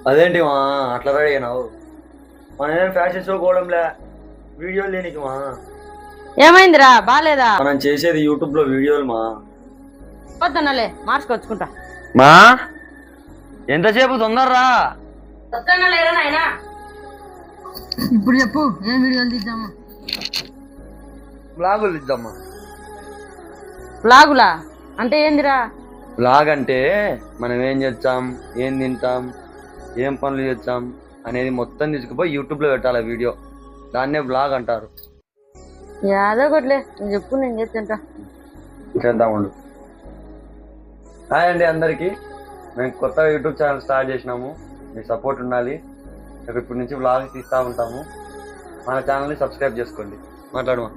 అదేంటి మా అట్లా రెడీ అయినావు? మనం ఫ్యాషన్ షో పోవడంలే, వీడియోలు దేనికి మా? ఏమైందిరా బాలేదా? మనం చేసేది యూట్యూబ్ లో వీడియోలు మా. వద్దనలే మార్చుకొచ్చుకుంటా. మా ఎంతసేపు తొందరరా? లేరా నాయనా? ఇప్పుడు చెప్పు ఏం వీడియోలు తీద్దాము? బ్లాగులు ఇద్దామా? బ్లాగులా అంటే ఏందిరా? బ్లాగ్ అంటే మనం ఏం చేస్తాం, ఏం తింటాం, ఏం పనులు చేస్తాం అనేది మొత్తం తీసుకుపోయి యూట్యూబ్ లో పెట్టాలి వీడియో. దాన్నే బ్లాగ్ అంటారు. యాదో ఒకట్లే నేను చెప్పు, నేను చేస్తుంటా. చేద్దామండు. హాయ్ అండి అందరికీ. మేము కొత్త యూట్యూబ్ ఛానల్ స్టార్ట్ చేసినాము. మీ సపోర్ట్ ఉండాలి. ఇప్పటి నుంచి బ్లాగ్స్ తీస్తూ ఉంటాము. మన ఛానల్ని సబ్స్క్రైబ్ చేసుకోండి. మాట్లాడమా.